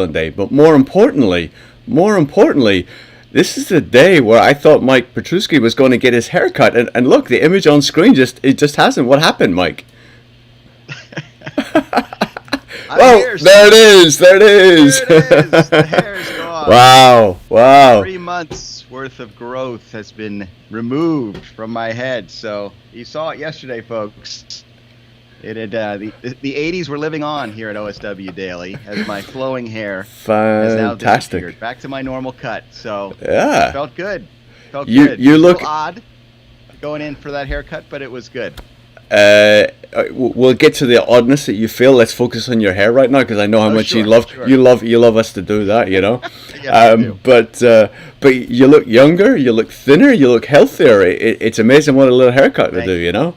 day. But more importantly, this is the day where I thought Mike Petrusky was going to get his haircut, and look, the image on screen just hasn't. What happened, Mike? Oh, Here, there it is. There it is. There it is. The hair is gone. Wow. 3 months worth of growth has been removed from my head. So you saw it yesterday, folks. It had the 80s were living on here at OSW Daily as my flowing hair has now Fantastic. disappeared. Back to my normal cut. So Yeah. it felt good. Felt You good. you It was a look. little odd going in for that haircut, but it was good. We'll get to the oddness that you feel. Let's focus on your hair right now, because I know how much Sure, you love sure. you love us to do that. Yes, I do. But you look younger, you look thinner, you look healthier. It's amazing what a little haircut will Thank do.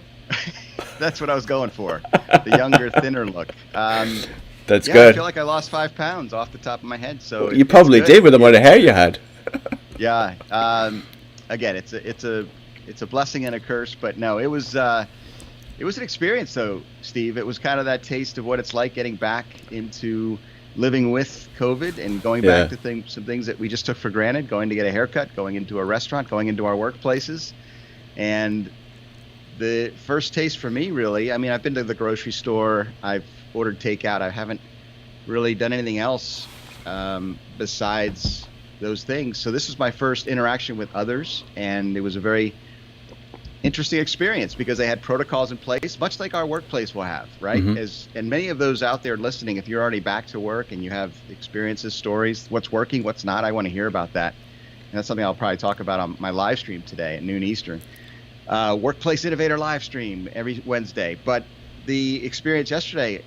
That's what I was going for. The younger, thinner look. That's Yeah, I good. feel like I lost 5 pounds off the top of my head. So You it's probably good. did with the amount of hair you had. Yeah. Again, it's a blessing and a curse, but no, it was an experience though, Steve. It was kind of that taste of what it's like getting back into living with COVID and going Yeah. back to some things that we just took for granted, going to get a haircut, going into a restaurant, going into our workplaces. And the first taste for me, really, I mean, I've been to the grocery store, I've ordered takeout, I haven't really done anything else besides those things. So this is my first interaction with others, and it was a very interesting experience because they had protocols in place, much like our workplace will have, right? And many of those out there listening, if you're already back to work and you have experiences, stories, what's working, what's not, I want to hear about that. And that's something I'll probably talk about on my live stream today at noon Eastern. Workplace Innovator live stream every Wednesday. But the experience yesterday,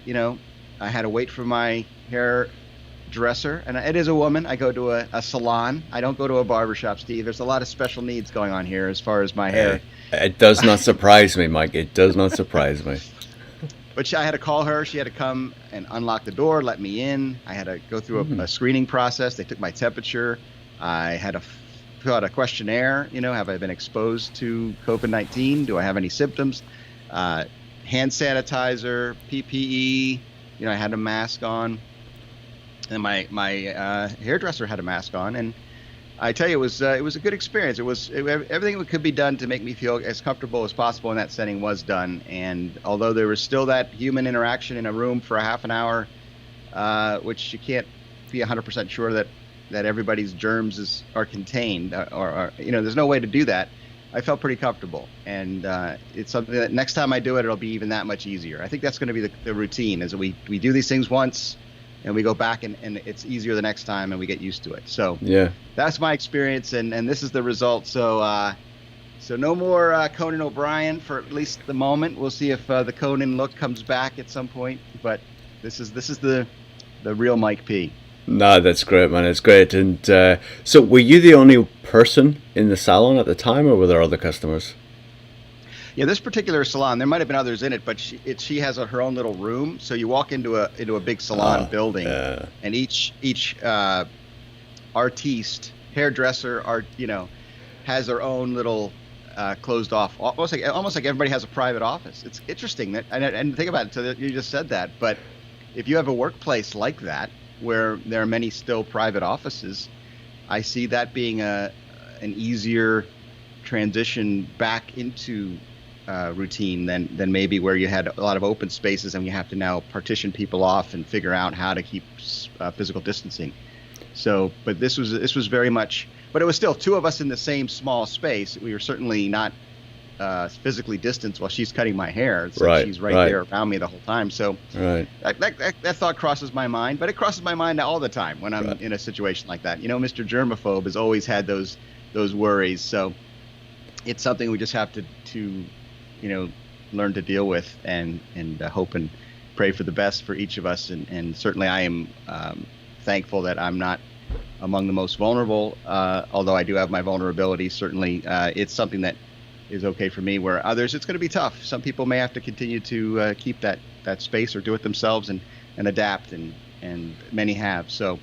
I had to wait for my hairdresser, and it is a woman. I go to a salon. I don't go to a barbershop, Steve. There's a lot of special needs going on here as far as my hair. It does not surprise me, Mike. It does not surprise me. But I had to call her. She had to come and unlock the door, let me in. I had to go through a screening process. They took my temperature. I had to fill out a questionnaire. Have I been exposed to COVID-19? Do I have any symptoms? Hand sanitizer, PPE. I had a mask on, and my hairdresser had a mask on. And I tell you, it was a good experience. Everything that could be done to make me feel as comfortable as possible in that setting was done. And although there was still that human interaction in a room for a half an hour, which you can't be 100% sure that everybody's germs are contained, or there's no way to do that. I felt pretty comfortable, and it's something that next time I do it, it'll be even that much easier. I think that's going to be the routine, is that we do these things once, and we go back, and it's easier the next time, and we get used to it. So Yeah. that's my experience, and this is the result. So no more Conan O'Brien for at least the moment. We'll see if the Conan look comes back at some point, but this is the real Mike P. No, that's great, man. It's great. And so, were you the only person in the salon at the time, or were there other customers? Yeah, this particular salon, there might have been others in it, but she has her own little room. So you walk into a big salon building, and each artiste, hairdresser, has their own little closed off, almost like everybody has a private office. It's interesting that, and think about it. So that you just said that, but if you have a workplace like that, where there are many still private offices, I see that being an easier transition back into routine than maybe where you had a lot of open spaces and you have to now partition people off and figure out how to keep physical distancing. So, but this was very much, but it was still two of us in the same small space. We were certainly not physically distanced while she's cutting my hair. It's like she's right there around me the whole time. So that thought crosses my mind, but it crosses my mind all the time when I'm in a situation like that. Mr. Germaphobe has always had those worries. So it's something we just have to learn to deal with and hope and pray for the best for each of us. And certainly I am thankful that I'm not among the most vulnerable, although I do have my vulnerability. Certainly it's something that is okay for me, where others, it's going to be tough. Some people may have to continue to keep that space or do it themselves and adapt, and many have. So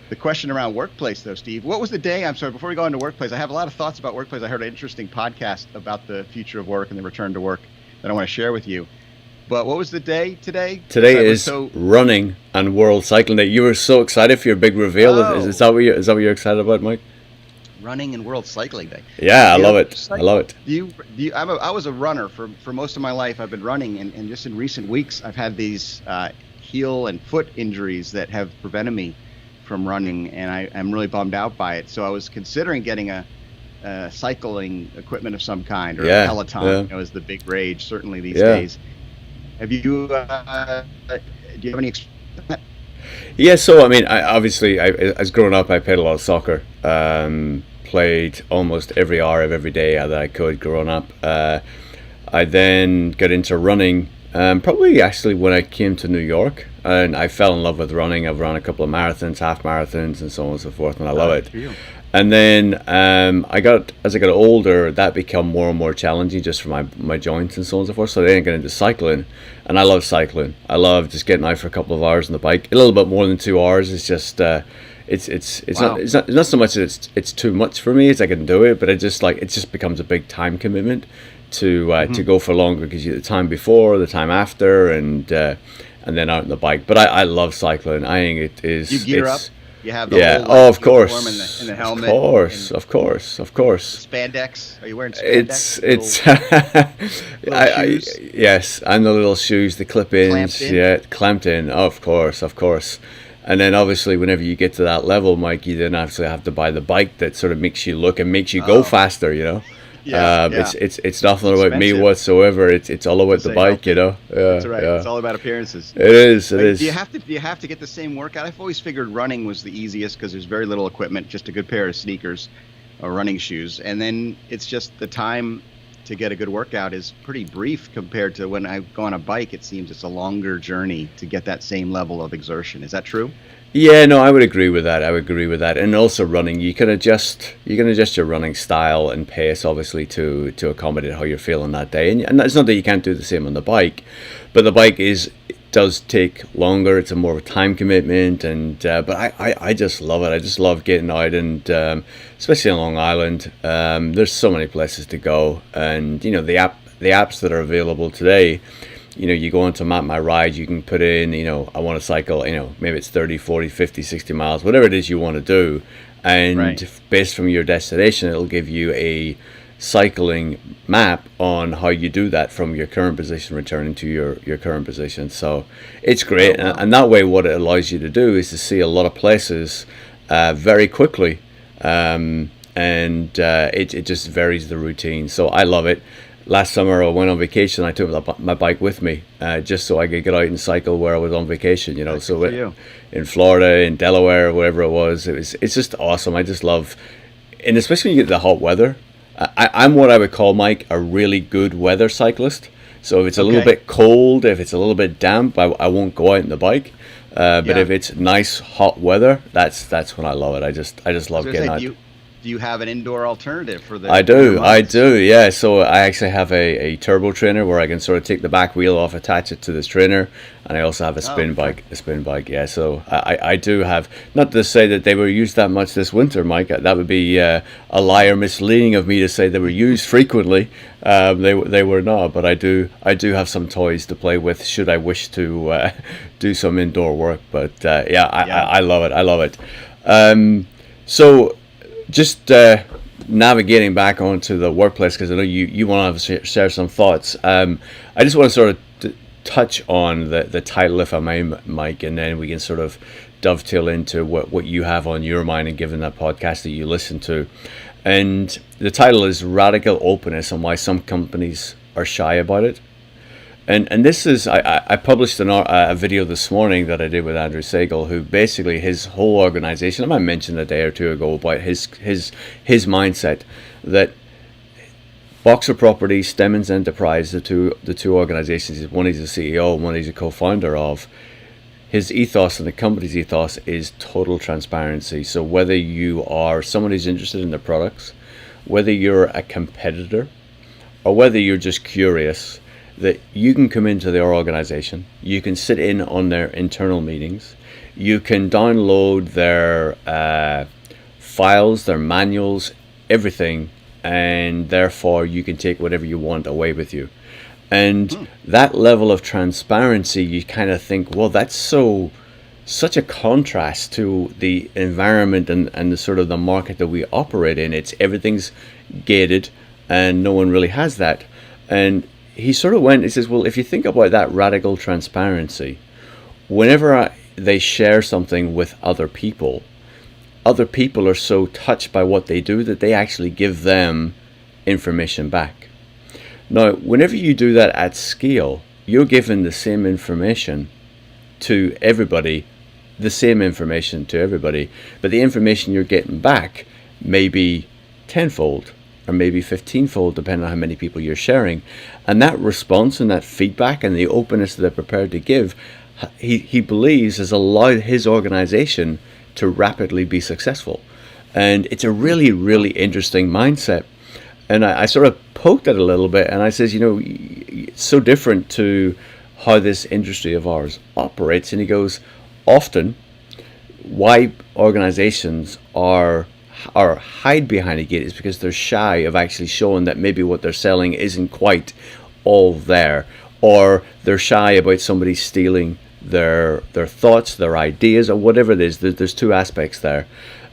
the question around workplace, though, Steve, what was the day? I'm sorry, before we go into workplace, I have a lot of thoughts about workplace. I heard an interesting podcast about the future of work and the return to work that I want to share with you. But what was the day today? Today I was is so running and World Cycling Day. You were so excited for your big reveal. Is oh that is that what you're excited about, Mike? running and World Cycling Day. Yeah, I Do love you it. I love it. I was a runner for most of my life. I've been running, and just in recent weeks, I've had these heel and foot injuries that have prevented me from running, and I'm really bummed out by it. So I was considering getting a cycling equipment of some kind, or a Yeah, Peloton. yeah, Is the big rage certainly these yeah. days. Have you? Do you have any experience? Yeah, so I mean, as growing up, I played a lot of soccer. Played almost every hour of every day that I could growing up. I then got into running, probably actually when I came to New York, and I fell in love with running. I've run a couple of marathons, half marathons, and so on and so forth, and I love Good it. for you. And then as I got older, that became more and more challenging just for my joints and so on and so forth. So I then got into cycling, and I love cycling. I love just getting out for a couple of hours on the bike. A little bit more than 2 hours. It's just Wow. it's not so much that it's too much for me as I can do it, but it just becomes a big time commitment to Hmm. go for longer because you the time before, the time after, and then out on the bike. But I love cycling. I think it You is gear up. it's You have the yeah. whole Oh, of uniform and course, the of helmet course, and of course, of the course. spandex. Are you wearing It's spandex? it's Little shoes yes, and the little shoes, the clamped clip-ins, in. yeah, clamped in. Of course, of course. And then obviously, whenever you get to that level, Mike, you then actually have to buy the bike that sort of makes you look and makes you go Oh, faster. yeah, yeah. It's It's nothing about me expensive whatsoever. It's all to about the stay bike. healthy. Yeah, That's right. yeah. It's all about appearances. It is. It But do you is. have to get the same workout? I've always figured running was the easiest because there's very little equipment, just a good pair of sneakers or running shoes, and then it's just the time to get a good workout is pretty brief compared to when I go on a bike. It seems it's a longer journey to get that same level of exertion. Is that true? Yeah, no, I would agree with that. I would agree with that. And also running, you can adjust your running style and pace obviously to accommodate how you're feeling that day. And it's not that you can't do the same on the bike, but the bike does take longer. It's a more of a time commitment, and but I just love it. I just love getting out, and especially on Long Island. There's so many places to go, and the apps that are available today. You go into Map My Ride, you can put in, I want to cycle, maybe it's 30, 40, 50, 60 miles, whatever it is you want to do. Right. And based from your destination, it'll give you a cycling map on how you do that from your current position, returning to your current position. So it's Oh, great. And, wow. and that way, what it allows you to do is to see a lot of places very quickly. And it just varies the routine. So I love it. Last summer I went on vacation. I took my bike with me just so I could get out and cycle where I was on vacation. Good So for you. in Florida, in Delaware, wherever it was, it's just awesome. I just love, and especially when you get the hot weather. I'm what I would call, Mike, a really good weather cyclist. So if it's a little Okay. bit cold, if it's a little bit damp, I won't go out on the bike. But Yeah. if it's nice hot weather, that's when I love it. I just I was love gonna getting say, out. do you have an indoor alternative for the I winter do, I months? do, yeah. So I actually have a turbo trainer where I can sort of take the back wheel off, attach it to this trainer, and I also have Oh, okay. a spin bike, yeah. So I do have, not to say that they were used that much this winter, Mike. That would be a lie or misleading of me to say they were used frequently. They were not, but I do have some toys to play with should I wish to do some indoor work. But yeah, Yeah. I love it. I love it. So just navigating back onto the workplace, because I know you want to share some thoughts. I just want to sort of touch on the title, if I may, Mike, and then we can sort of dovetail into what you have on your mind and given that podcast that you listen to. And the title is Radical Openness and Why Some Companies Are Shy About It. And this is, I published a video this morning that I did with Andrew Sagal, who basically his whole organization, I mentioned a day or two ago about his mindset that Boxer Properties, Stemmons Enterprise, the two organizations, one he's a CEO, one he's a co-founder of. His ethos and the company's ethos is total transparency. So whether you are someone who's interested in their products, whether you're a competitor, or whether you're just curious, that you can come into their organization, you can sit in on their internal meetings, you can download their files, their manuals, everything, and therefore you can take whatever you want away with you. And that level of transparency, you kind of think, well, that's such a contrast to the environment and the sort of the market that we operate in. It's everything's gated and no one really has that. And he sort of went, he says, well, if you think about that radical transparency, whenever they share something with other people are so touched by what they do that they actually give them information back. Now, whenever you do that at scale, you're giving the same information to everybody, but the information you're getting back may be tenfold or maybe 15-fold, depending on how many people you're sharing. And that response and that feedback and the openness that they're prepared to give, he believes has allowed his organization to rapidly be successful. And it's a really, really interesting mindset. And I sort of poked it a little bit, and I says, it's so different to how this industry of ours operates. And he goes, often why organizations are hide behind a gate is because they're shy of actually showing that maybe what they're selling isn't quite all there, or they're shy about somebody stealing their thoughts, their ideas, or whatever it is. There's two aspects there.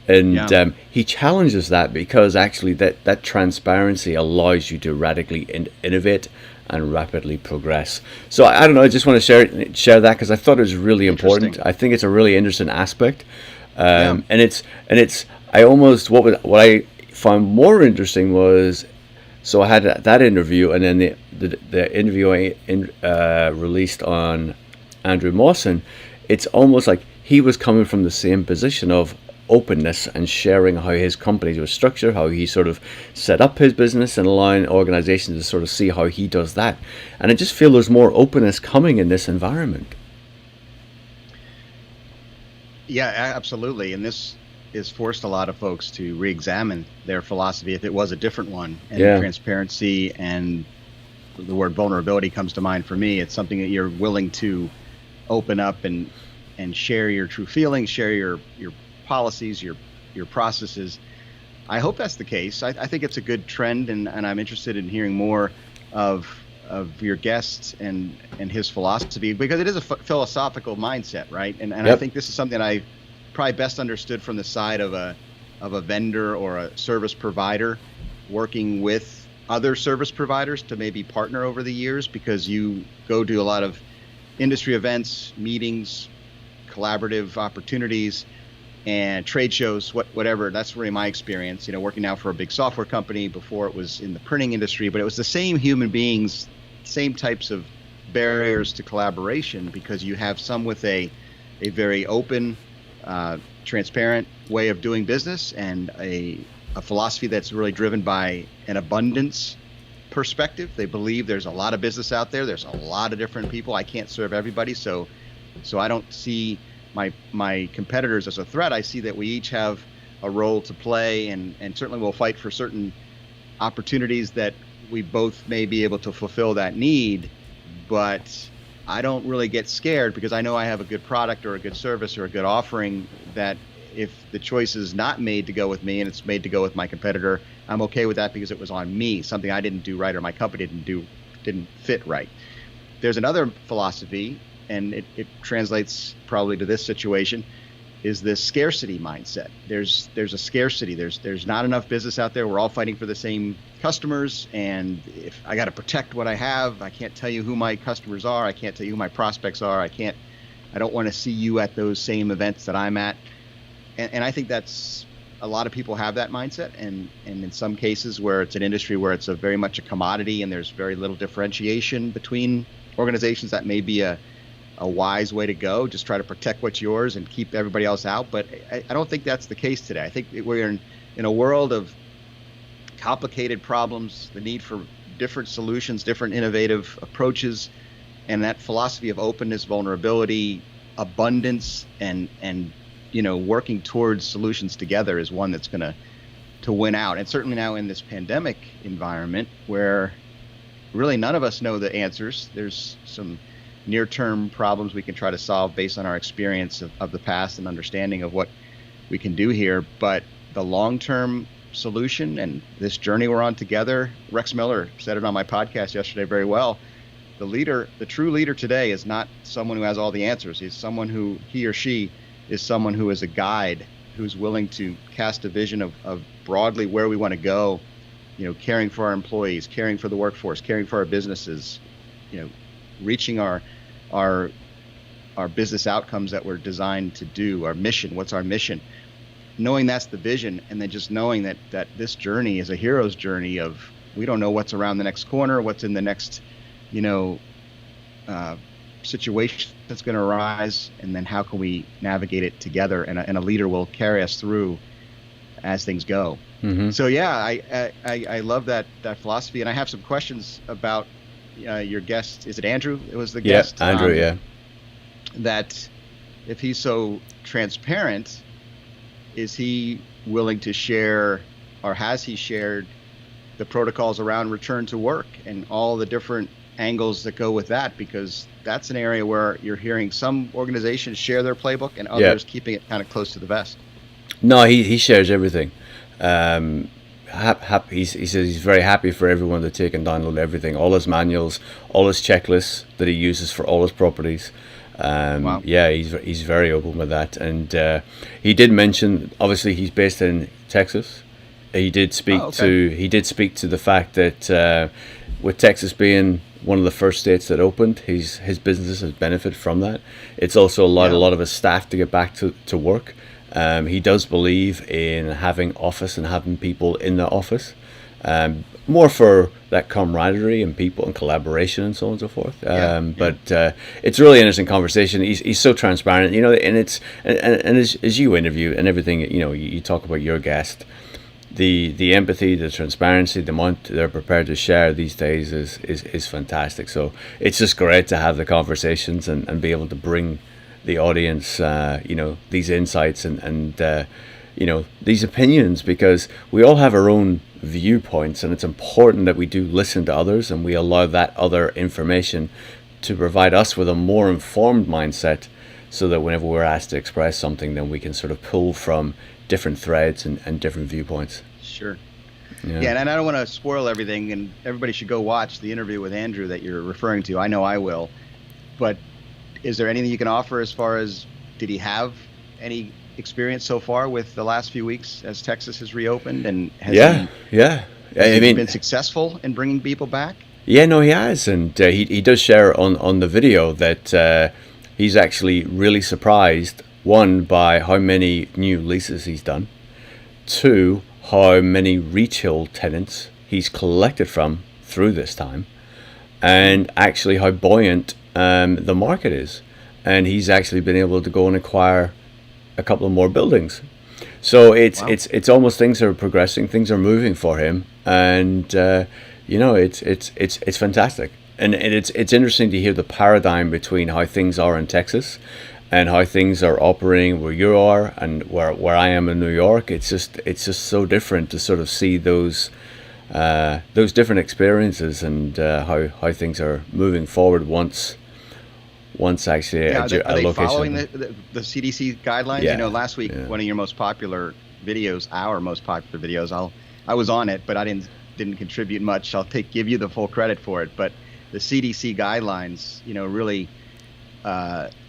And he challenges that because actually that transparency allows you to radically innovate and rapidly progress. So I don't know, I just want to share that because I thought it was really important. I think it's a really interesting aspect. And it's I almost what I found more interesting was, so I had that interview, and then the interview I released on Andrew Mawson. It's almost like he was coming from the same position of openness and sharing how his company was structured, how he sort of set up his business, and allowing organizations to sort of see how he does that. And I just feel there's more openness coming in this environment. Yeah, absolutely. And this has forced a lot of folks to re-examine their philosophy if it was a different one. And transparency and the word vulnerability comes to mind for me. It's something that you're willing to open up and share your true feelings, share your policies, your processes. I hope that's the case. I think it's a good trend, and I'm interested in hearing more of your guests and his philosophy, because it is a philosophical mindset, right? And I think this is something I probably best understood from the side of a vendor or a service provider working with other service providers to maybe partner over the years, because you go to a lot of industry events, meetings, collaborative opportunities, and trade shows, whatever. That's really my experience, working now for a big software company. Before it was in the printing industry, but it was the same human beings, same types of barriers to collaboration, because you have some with a very open, transparent way of doing business, and a philosophy that's really driven by an abundance perspective. They believe there's a lot of business out there. There's a lot of different people. I can't serve everybody. So I don't see my competitors as a threat. I see that we each have a role to play, and certainly we'll fight for certain opportunities that we both may be able to fulfill that need. But I don't really get scared, because I know I have a good product or a good service or a good offering that if the choice is not made to go with me and it's made to go with my competitor, I'm okay with that, because it was on me, something I didn't do right or my company didn't fit right. There's another philosophy, and it translates probably to this situation, is this scarcity mindset. There's a scarcity. There's not enough business out there. We're all fighting for the same customers, and if I got to protect what I have, I can't tell you who my customers are. I can't tell you who my prospects are. I don't want to see you at those same events that I'm at. And I think that's, a lot of people have that mindset, and in some cases where it's an industry where it's very much a commodity and there's very little differentiation between organizations, that may be a wise way to go. Just try to protect what's yours and keep everybody else out. But I don't think that's the case today. I think we're in a world of complicated problems, the need for different solutions, different innovative approaches, and that philosophy of openness, vulnerability, abundance, and working towards solutions together is one that's going to win out. And certainly now in this pandemic environment, where really none of us know the answers, there's some near-term problems we can try to solve based on our experience of the past and understanding of what we can do here. But the long-term solution and this journey we're on together, Rex Miller said it on my podcast yesterday very well, the true leader today is not someone who has all the answers. He's someone who, he or she is someone who is a guide, who's willing to cast a vision of broadly where we want to go, caring for our employees, caring for the workforce, caring for our businesses, reaching our business outcomes that we're designed to do, our mission. What's our mission? Knowing that's the vision, and then just knowing that this journey is a hero's journey of, we don't know what's around the next corner, what's in the next, situation that's going to arise, and then how can we navigate it together, and a leader will carry us through as things go. Mm-hmm. So yeah, I love that philosophy, and I have some questions about your guest. Is it Andrew? It was the guest. Yeah, Andrew. Yeah. That if he's so transparent, is he willing to share, or has he shared the protocols around return to work and all the different angles that go with that? Because that's an area where you're hearing some organizations share their playbook and others keeping it kind of close to the vest. No, he shares everything. He says he's very happy for everyone to take and download everything, all his manuals, all his checklists that he uses for all his properties. Wow. Yeah, he's very open with that, and he did mention, obviously he's based in Texas. He did speak to the fact that with Texas being one of the first states that opened, his business has benefited from that. It's also allowed a lot of his staff to get back to work. He does believe in having office and having people in the office, more for that camaraderie and people and collaboration and so on and so forth. But it's really interesting conversation. He's so transparent, and it's and as you interview and everything, you talk about your guest. The empathy, the transparency, the amount they're prepared to share these days is fantastic. So it's just great to have the conversations and be able to bring the audience, these insights and these opinions, because we all have our own viewpoints, and it's important that we do listen to others and we allow that other information to provide us with a more informed mindset, so that whenever we're asked to express something, then we can sort of pull from different threads and different viewpoints. Sure. Yeah, and I don't want to spoil everything, and everybody should go watch the interview with Andrew that you're referring to. I know I will. But is there anything you can offer as far as, did he have any experience so far with the last few weeks as Texas has reopened? And has he been successful in bringing people back? Yeah, no, he has. And he does share on the video that he's actually really surprised, one, by how many new leases he's done, two, how many retail tenants he's collected from through this time, and actually how buoyant the market is. And he's actually been able to go and acquire a couple of more buildings. So it's almost, things are progressing, things are moving for him, and it's fantastic. And it's interesting to hear the paradigm between how things are in Texas and how things are operating where you are and where I am in New York. It's just so different to sort of see those different experiences and how things are moving forward once actually are they location. Following the CDC guidelines? Yeah. Last week, one of your most popular videos, our most popular videos, I was on it, but I didn't contribute much. I'll give you the full credit for it. But the CDC guidelines, really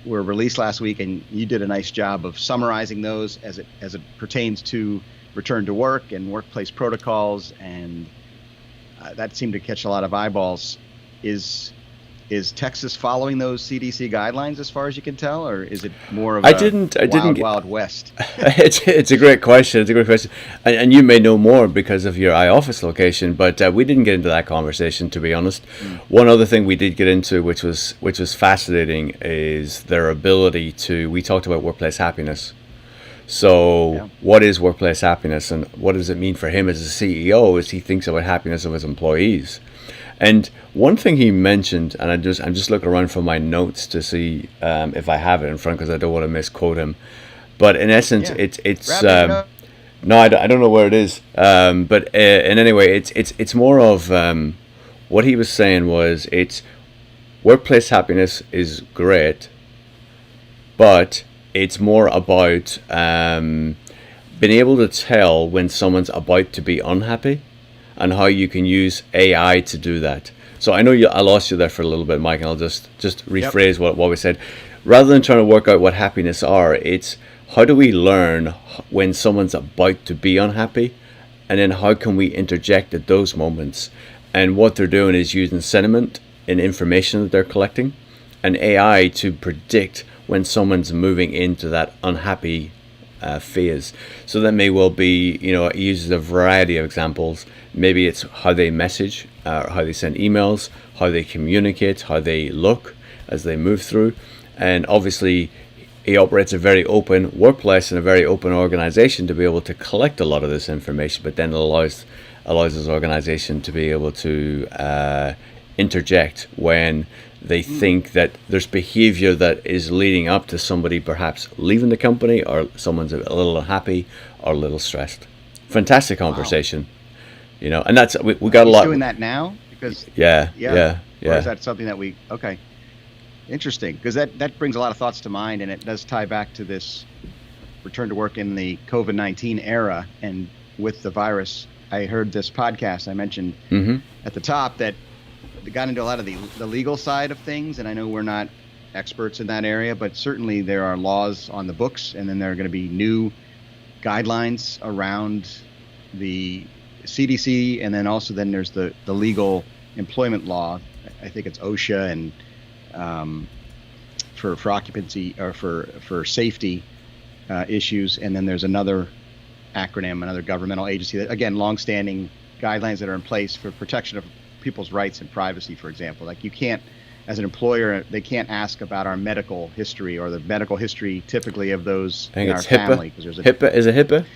were released last week, and you did a nice job of summarizing those as it pertains to return to work and workplace protocols, and that seemed to catch a lot of eyeballs. Is Texas following those CDC guidelines as far as you can tell, or is it more of Wild West? It's a great question. And you may know more because of your iOffice location, but we didn't get into that conversation, to be honest. One other thing we did get into, which was fascinating, is their ability to. We talked about workplace happiness. So what is workplace happiness, and what does it mean for him as a CEO as he thinks about happiness of his employees? And one thing he mentioned, and I'm just looking around for my notes to see if I have it in front, because I don't want to misquote him. But in essence, it's no, I don't know where it is. But in any way, it's more of what he was saying was, it's workplace happiness is great, but it's more about being able to tell when someone's about to be unhappy, and how you can use AI to do that. So I know I lost you there for a little bit, Mike, and I'll just Yep. rephrase what we said. Rather than trying to work out what happiness are, it's how do we learn when someone's about to be unhappy, and then how can we interject at those moments? And what they're doing is using sentiment and information that they're collecting, and AI to predict when someone's moving into that unhappy phase. So that may well be, it uses a variety of examples. Maybe it's how they message, how they send emails, how they communicate, how they look as they move through. And obviously, he operates a very open workplace and a very open organization to be able to collect a lot of this information, but then it allows his organization to be able to interject when they think that there's behavior that is leading up to somebody perhaps leaving the company, or someone's a little unhappy or a little stressed. Fantastic conversation. Wow. And that's we got a lot. Doing that now because yeah. Or is that something that okay? Interesting, because that brings a lot of thoughts to mind, and it does tie back to this return to work in the COVID-19 era. And with the virus, I heard this podcast I mentioned at the top that got into a lot of the legal side of things, and I know we're not experts in that area, but certainly there are laws on the books, and then there are going to be new guidelines around the CDC, and then also there's the legal employment law. I think it's OSHA, and for occupancy or for safety issues, and then there's another acronym, another governmental agency that, again, longstanding guidelines that are in place for protection of people's rights and privacy. For example, like you can't, as an employer, they can't ask about our medical history or the medical history typically of those in our family, because there's HIPAA. Is it HIPAA?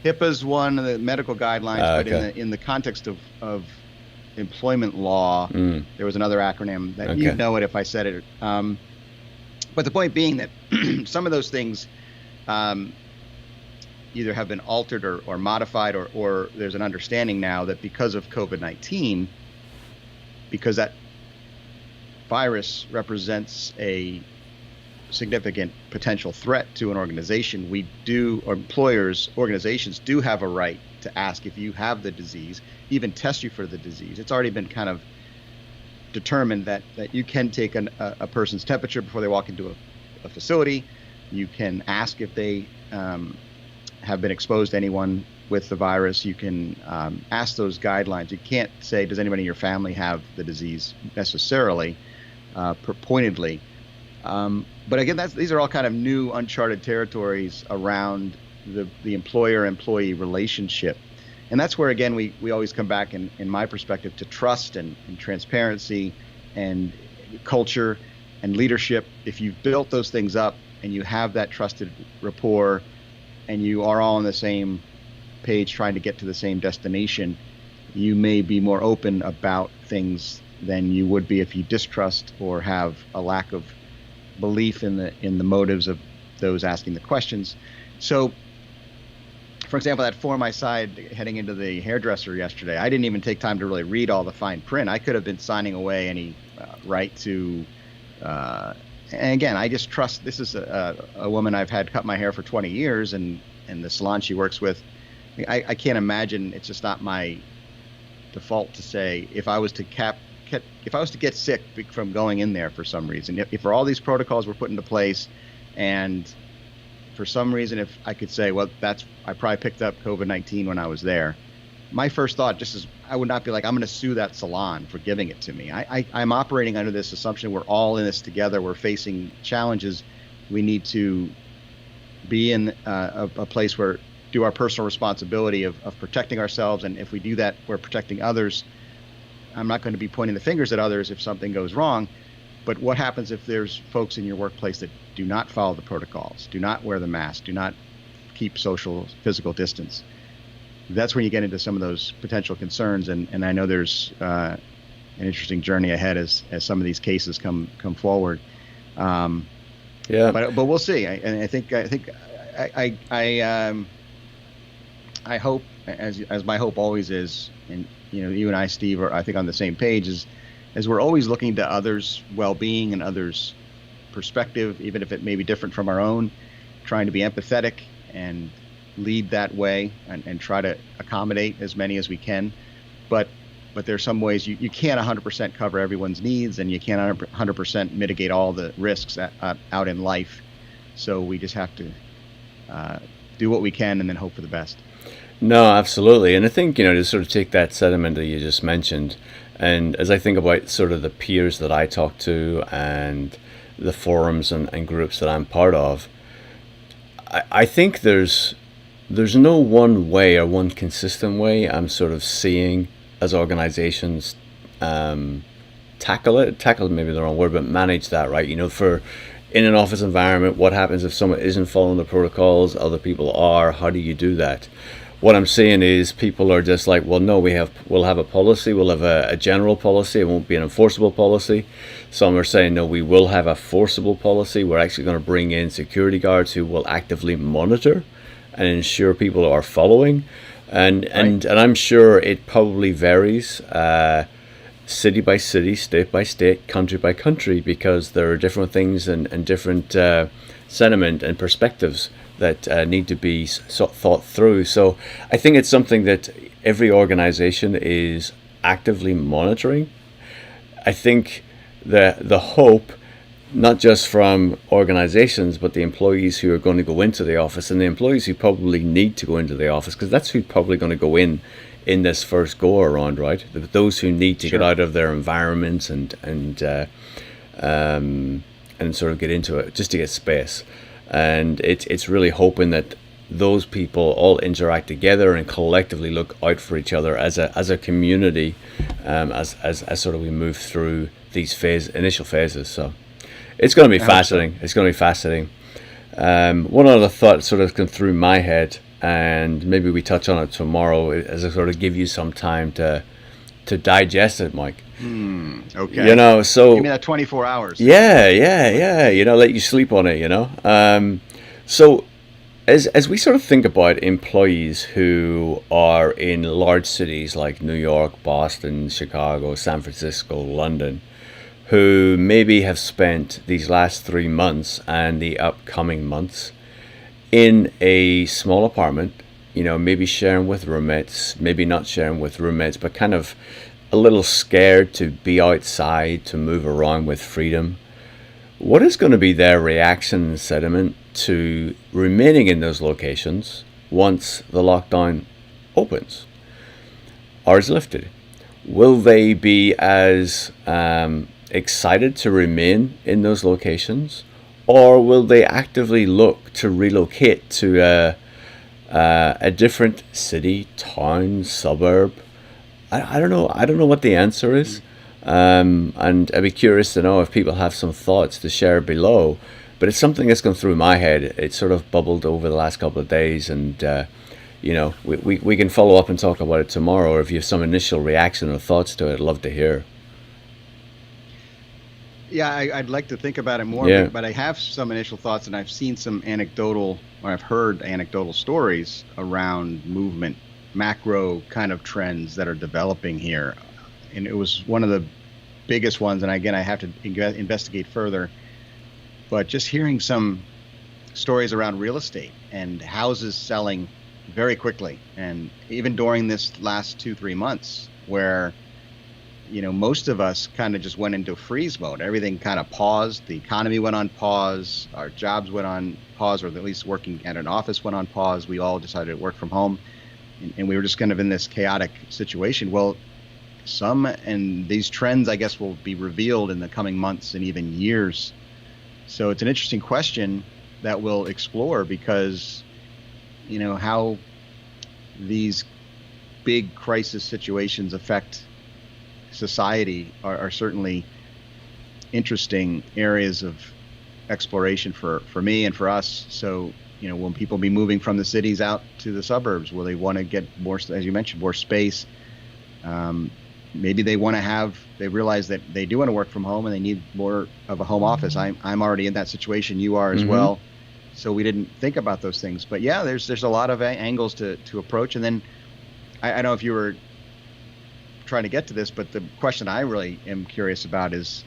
HIPAA's one of the medical guidelines, but in the context of employment law, there was another acronym that you'd know it if I said it. But the point being that some of those things either have been altered or modified, or there's an understanding now that because of COVID-19, because that virus represents a significant potential threat to an organization, organizations do have a right to ask if you have the disease, even test you for the disease. It's already been kind of determined that you can take a person's temperature before they walk into a facility. You can ask if they have been exposed to anyone with the virus. You can ask those guidelines. You can't say, does anybody in your family have the disease necessarily, pointedly. But again, these are all kind of new, uncharted territories around the employer-employee relationship. And that's where, again, we always come back, in my perspective, to trust and transparency and culture and leadership. If you've built those things up and you have that trusted rapport and you are all on the same page trying to get to the same destination, you may be more open about things than you would be if you distrust or have a lack of belief in the motives of those asking the questions. So, for example, that form I signed heading into the hairdresser yesterday, I didn't even take time to really read all the fine print. I could have been signing away any right to, and again, I just trust. This is a woman I've had cut my hair for 20 years, and the salon she works with, I can't imagine. It's just not my default to say, if I was to get sick from going in there for some reason, if all these protocols were put into place, and for some reason, if I could say, well, I probably picked up COVID-19 when I was there, my first thought I would not be like, I'm going to sue that salon for giving it to me. I'm operating under this assumption we're all in this together. We're facing challenges. We need to be in a place where do our personal responsibility of protecting ourselves. And if we do that, we're protecting others. I'm not going to be pointing the fingers at others if something goes wrong. But what happens if there's folks in your workplace that do not follow the protocols, do not wear the mask, do not keep physical distance? That's when you get into some of those potential concerns. And I know there's an interesting journey ahead as some of these cases come forward. But we'll see. I think I hope, as my hope always is, and you and I, Steve, are I think on the same page, as we're always looking to others' well-being and others' perspective, even if it may be different from our own, trying to be empathetic and lead that way and try to accommodate as many as we can. But but there's some ways you can't 100% cover everyone's needs, and you can't 100% mitigate all the risks out in life. So we just have to do what we can and then hope for the best. No, absolutely. And I think, to sort of take that sentiment that you just mentioned, and as I think about sort of the peers that I talk to and the forums and groups that I'm part of, I think there's no one way or one consistent way I'm sort of seeing as organizations tackle it. Tackle maybe the wrong word, but manage that, right? For in an office environment, what happens if someone isn't following the protocols, other people are? How do you do that? What I'm seeing is people are just like, well, no, we'll have a policy, we'll have a general policy, it won't be an enforceable policy. Some are saying, no, we will have a forcible policy. We're actually going to bring in security guards who will actively monitor and ensure people are following. And I'm sure it probably varies city by city, state by state, country by country, because there are different things and different sentiment and perspectives that need to be thought through. So I think it's something that every organization is actively monitoring. I think the hope, not just from organizations, but the employees who are going to go into the office and the employees who probably need to go into the office, because that's who's probably going to go in this first go around, right? Those who need to get out of their environments and sort of get into it just to get space. And it's really hoping that those people all interact together and collectively look out for each other as a community, as sort of we move through these initial phases. So it's going to be fascinating. It's going to be fascinating. One other thought sort of come through my head, and maybe we touch on it tomorrow as I sort of give you some time to digest it, Mike. Okay. So give me that 24 hours. Yeah. Let you sleep on it. So as we sort of think about employees who are in large cities like New York, Boston, Chicago, San Francisco, London, who maybe have spent these last 3 months and the upcoming months in a small apartment, maybe sharing with roommates, maybe not sharing with roommates, but kind of a little scared to be outside, to move around with freedom. What is going to be their reaction and sentiment to remaining in those locations once the lockdown opens or is lifted? Will they be as excited to remain in those locations, or will they actively look to relocate to a different city, town, suburb? I don't know. I don't know what the answer is, and I'd be curious to know if people have some thoughts to share below. But it's something that's gone through my head. It sort of bubbled over the last couple of days, and we can follow up and talk about it tomorrow. Or if you have some initial reaction or thoughts to it, I'd love to hear. Yeah, I'd like to think about it more, but I have some initial thoughts, and I've seen some I've heard anecdotal stories around movement, macro kind of trends that are developing here. And it was one of the biggest ones, and again, I have to investigate further, but just hearing some stories around real estate and houses selling very quickly, and even during this last 2-3 months where most of us kind of just went into freeze mode. Everything kind of paused. The economy went on pause. Our jobs went on pause, or at least working at an office went on pause. We all decided to work from home, and we were just kind of in this chaotic situation. Well, and these trends, I guess, will be revealed in the coming months and even years. So it's an interesting question that we'll explore, because how these big crisis situations affect society are certainly interesting areas of exploration for me and for us. So, will people be moving from the cities out to the suburbs? Will they want to get more, as you mentioned, more space? Maybe they realize that they do want to work from home and they need more of a home office. I'm already in that situation. You are as well. So we didn't think about those things. But yeah, there's a lot of angles to approach. And then I don't know if you were trying to get to this, but the question I really am curious about is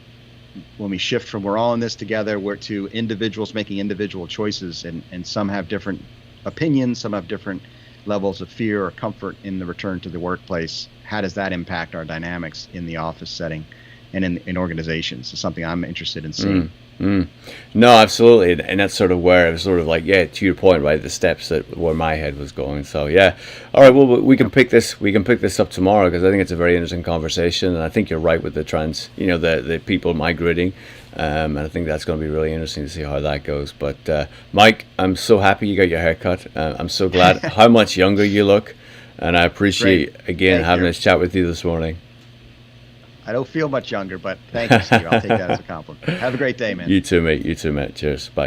when we shift from we're all in this together, we're to individuals making individual choices, and some have different opinions, some have different levels of fear or comfort in the return to the workplace, how does that impact our dynamics in the office setting and in organizations? It's something I'm interested in seeing. No, absolutely, and that's sort of where I was sort of like, yeah, to your point, right? The steps that where my head was going. So yeah, all right. Well, we can pick this. We can pick this up tomorrow because I think it's a very interesting conversation, and I think you're right with the the people migrating, and I think that's going to be really interesting to see how that goes. But Mike, I'm so happy you got your haircut. I'm so glad how much younger you look, and I appreciate again having this chat with you this morning. I don't feel much younger, but thank you, Steve. I'll take that as a compliment. Have a great day, man. You too, mate. You too, mate. Cheers. Bye.